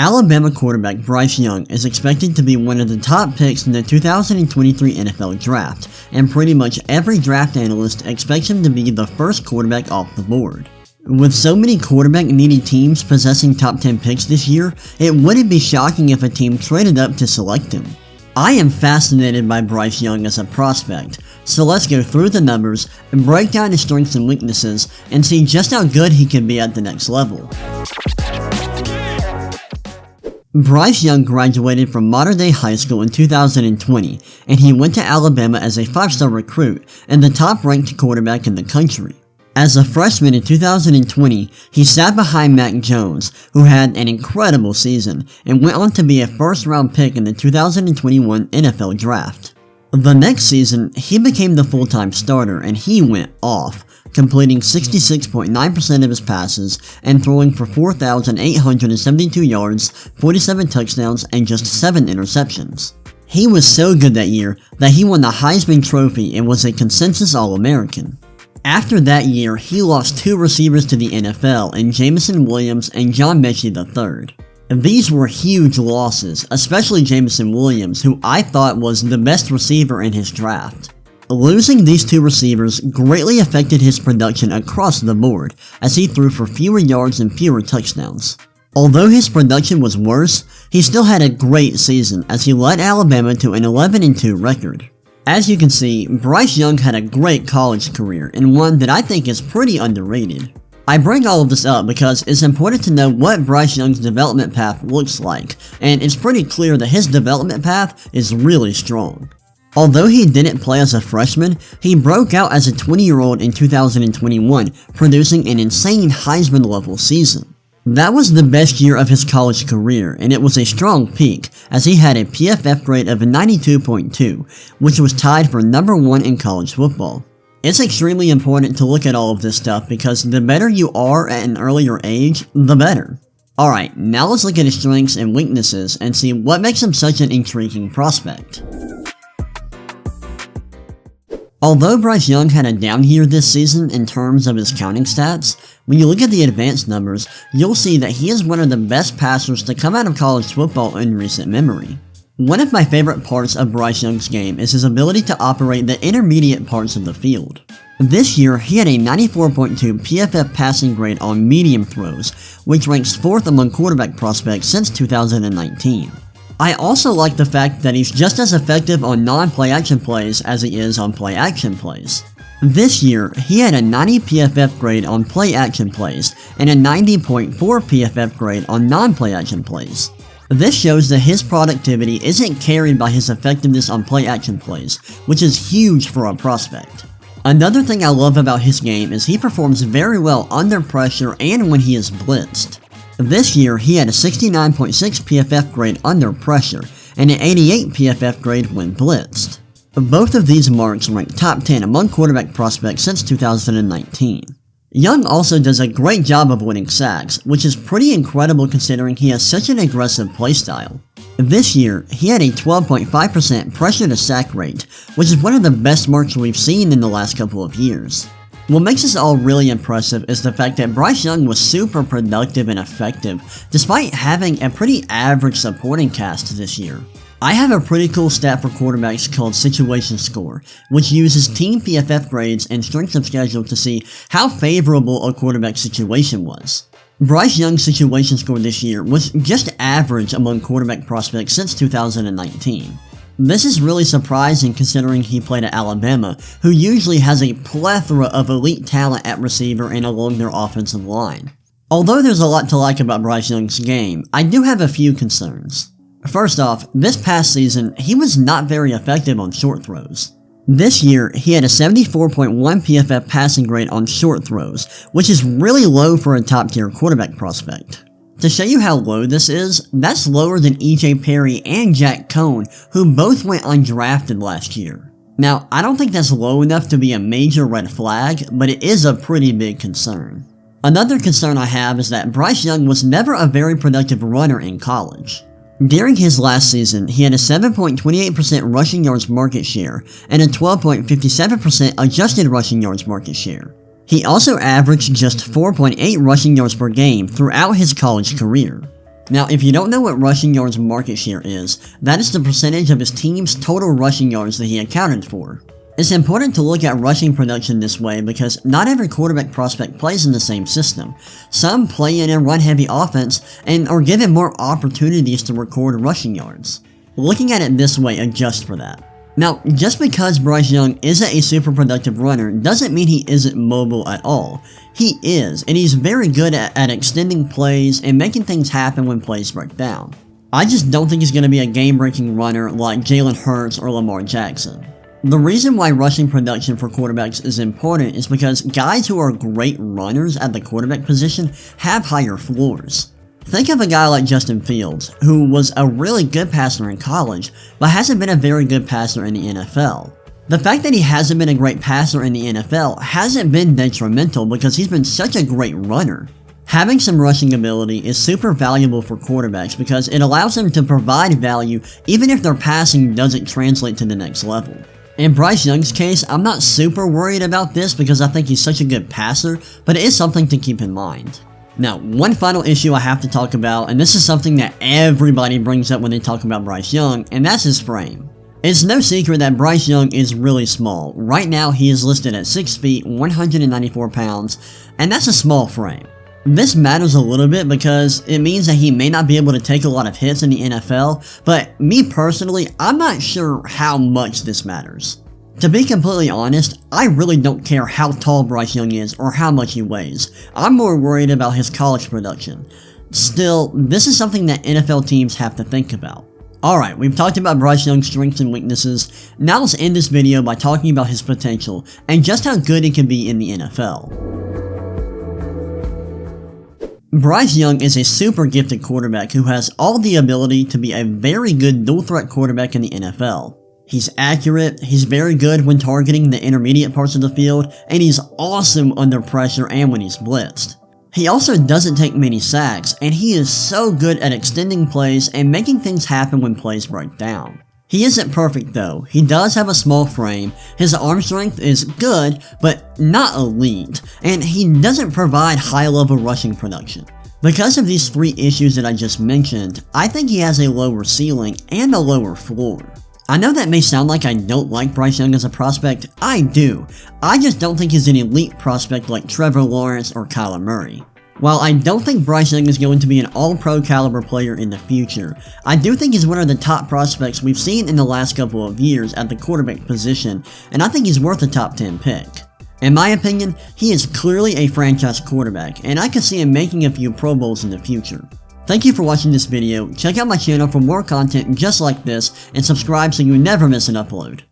Alabama quarterback Bryce Young is expected to be one of the top picks in the 2023 NFL Draft, and pretty much every draft analyst expects him to be the first quarterback off the board. With so many quarterback-needy teams possessing top 10 picks this year, it wouldn't be shocking if a team traded up to select him. I am fascinated by Bryce Young as a prospect, so let's go through the numbers and break down his strengths and weaknesses and see just how good he can be at the next level. Bryce Young graduated from Modern Day High School in 2020, and he went to Alabama as a 5-star recruit and the top-ranked quarterback in the country. As a freshman in 2020, he sat behind Mac Jones, who had an incredible season, and went on to be a first-round pick in the 2021 NFL Draft. The next season, he became the full-time starter, and he went off, completing 66.9% of his passes and throwing for 4,872 yards, 47 touchdowns, and just 7 interceptions. He was so good that year that he won the Heisman Trophy and was a consensus All-American. After that year, he lost 2 receivers to the NFL in Jameson Williams and John Mechie III. These were huge losses, especially Jameson Williams, who I thought was the best receiver in his draft. Losing these 2 receivers greatly affected his production across the board, as he threw for fewer yards and fewer touchdowns. Although his production was worse, he still had a great season as he led Alabama to an 11-2 record. As you can see, Bryce Young had a great college career, and one that I think is pretty underrated. I bring all of this up because it's important to know what Bryce Young's development path looks like, and it's pretty clear that his development path is really strong. Although he didn't play as a freshman, he broke out as a 20-year-old in 2021, producing an insane Heisman-level season. That was the best year of his college career, and it was a strong peak, as he had a PFF grade of 92.2, which was tied for number 1 in college football. It's extremely important to look at all of this stuff because the better you are at an earlier age, the better. Alright, now let's look at his strengths and weaknesses and see what makes him such an intriguing prospect. Although Bryce Young had a down year this season in terms of his counting stats, when you look at the advanced numbers, you'll see that he is one of the best passers to come out of college football in recent memory. One of my favorite parts of Bryce Young's game is his ability to operate the intermediate parts of the field. This year, he had a 94.2 PFF passing grade on medium throws, which ranks 4th among quarterback prospects since 2019. I also like the fact that he's just as effective on non-play action plays as he is on play action plays. This year, he had a 90 PFF grade on play action plays and a 90.4 PFF grade on non-play action plays. This shows that his productivity isn't carried by his effectiveness on play action plays, which is huge for a prospect. Another thing I love about his game is he performs very well under pressure and when he is blitzed. This year, he had a 69.6 PFF grade under pressure and an 88 PFF grade when blitzed. Both of these marks rank top 10 among quarterback prospects since 2019. Young also does a great job of winning sacks, which is pretty incredible considering he has such an aggressive playstyle. This year, he had a 12.5% pressure to sack rate, which is one of the best marks we've seen in the last couple of years. What makes this all really impressive is the fact that Bryce Young was super productive and effective, despite having a pretty average supporting cast this year. I have a pretty cool stat for quarterbacks called Situation Score, which uses team PFF grades and strength of schedule to see how favorable a quarterback's situation was. Bryce Young's situation score this year was just average among quarterback prospects since 2019. This is really surprising considering he played at Alabama, who usually has a plethora of elite talent at receiver and along their offensive line. Although there's a lot to like about Bryce Young's game, I do have a few concerns. First off, this past season, he was not very effective on short throws. This year, he had a 74.1 PFF passing grade on short throws, which is really low for a top-tier quarterback prospect. To show you how low this is, that's lower than EJ Perry and Jack Cohn, who both went undrafted last year. Now, I don't think that's low enough to be a major red flag, but it is a pretty big concern. Another concern I have is that Bryce Young was never a very productive runner in college. During his last season, he had a 7.28% rushing yards market share and a 12.57% adjusted rushing yards market share. He also averaged just 4.8 rushing yards per game throughout his college career. Now, if you don't know what rushing yards market share is, that is the percentage of his team's total rushing yards that he accounted for. It's important to look at rushing production this way because not every quarterback prospect plays in the same system. Some play in a run-heavy offense and are given more opportunities to record rushing yards. Looking at it this way adjusts for that. Now, just because Bryce Young isn't a super productive runner doesn't mean he isn't mobile at all. He is, and he's very good at extending plays and making things happen when plays break down. I just don't think he's going to be a game-breaking runner like Jalen Hurts or Lamar Jackson. The reason why rushing production for quarterbacks is important is because guys who are great runners at the quarterback position have higher floors. Think of a guy like Justin Fields, who was a really good passer in college, but hasn't been a very good passer in the NFL. The fact that he hasn't been a great passer in the NFL hasn't been detrimental because he's been such a great runner. Having some rushing ability is super valuable for quarterbacks because it allows them to provide value even if their passing doesn't translate to the next level. In Bryce Young's case, I'm not super worried about this because I think he's such a good passer, but it is something to keep in mind. Now, one final issue I have to talk about, and this is something that everybody brings up when they talk about Bryce Young, and that's his frame. It's no secret that Bryce Young is really small. Right now, he is listed at 6 feet, 194 pounds, and that's a small frame. This matters a little bit because it means that he may not be able to take a lot of hits in the NFL, but me personally, I'm not sure how much this matters. To be completely honest, I really don't care how tall Bryce Young is or how much he weighs. I'm more worried about his college production. Still, this is something that NFL teams have to think about. Alright, we've talked about Bryce Young's strengths and weaknesses. Now let's end this video by talking about his potential and just how good he can be in the NFL. Bryce Young is a super gifted quarterback who has all the ability to be a very good dual-threat quarterback in the NFL. He's accurate, he's very good when targeting the intermediate parts of the field, and he's awesome under pressure and when he's blitzed. He also doesn't take many sacks, and he is so good at extending plays and making things happen when plays break down. He isn't perfect though. He does have a small frame, his arm strength is good, but not elite, and he doesn't provide high-level rushing production. Because of these three issues that I just mentioned, I think he has a lower ceiling and a lower floor. I know that may sound like I don't like Bryce Young as a prospect. I do. I just don't think he's an elite prospect like Trevor Lawrence or Kyler Murray. While I don't think Bryce Young is going to be an all-pro caliber player in the future, I do think he's one of the top prospects we've seen in the last couple of years at the quarterback position, and I think he's worth a top 10 pick. In my opinion, he is clearly a franchise quarterback, and I could see him making a few Pro Bowls in the future. Thank you for watching this video, check out my channel for more content just like this, and subscribe so you never miss an upload.